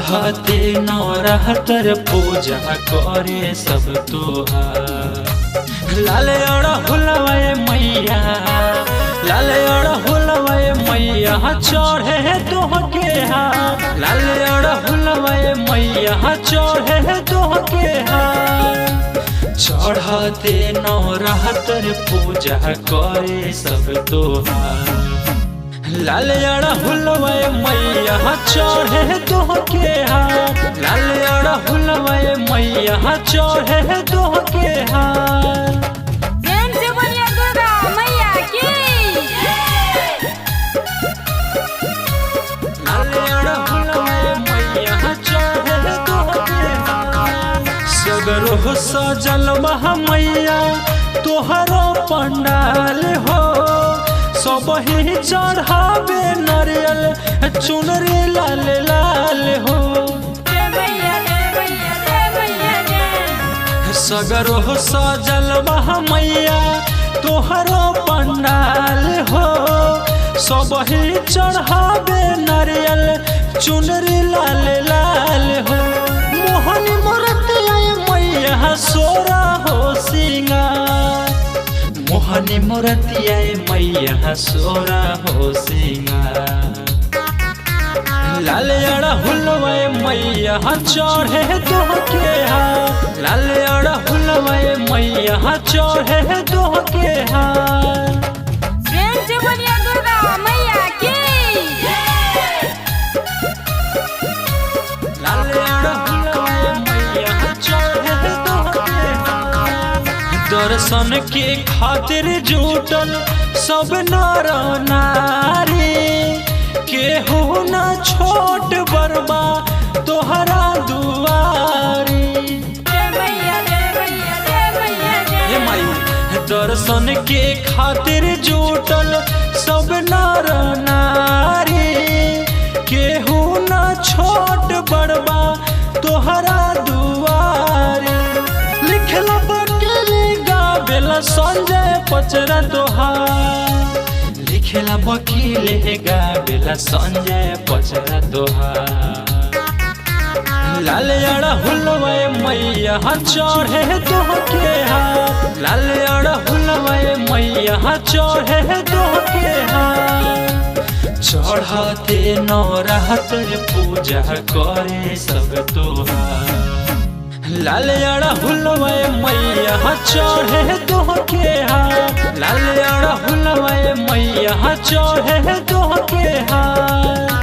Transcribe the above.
चढ़ते नवरात्र पूजा करे सब तोहार। लाल अड़हुलवा मैया, लाल अड़हुलवा मैया चढ़े तोहके हार। लाल अड़हुलवा मैया चढ़े तोहके हार। चढ़ते नवरात्र पूजा करे सब तोहार। लाल अड़हुलवा मैया चढ़े तोहके हार। लाल अड़हुलवा मैया चढ़े तोहके हार। लाल अड़हुलवा मैया चढ़े तोहके हार। सगरो सजल मैया तोहरो पंडाल हो। सबही चढ़ावे नारियल चुनरी लाल लाल हो। सगरो सजल मैया तोहरो पंडाल हो। सबही चढ़ावे नारियल चुनरी लाल लाल हो। मोहनी मूर्तिया मैया सोरा हो सिंगार। मोहनी मूर्तिया मैया सोरा हो सिंगार। लाल अड़हुलवा मैया चढ़े तोहके हार। लाल अड़हुलवा मैया चढ़े तोहके हार। लाल अड़हुलवा मैया चढ़े तोहके हार। दर्शन के खातिर जुटल सब नर नारी। केहू न छोट बरबा तोहरा दुआरी। दर्शन के खातिर जुटल सब नर नारी। केहू न छोट बरबा तोहरा दुआरी। लिखला बकेली गावेला संजय पचरा तोहार। लिखेला वकील गावेला संजय पचरा तोहार। लाल अड़हुलवा मैया चढ़े तोहके हार। लाल अड़हुलवा मैया चढ़े तोहके हार। चढ़ते नवरात्र पूजा करे सब तोहार। लाल अड़हुलवा मैया चढ़े तोहके हार। लाल अड़हुलवा मैया चढ़े तोहके हार।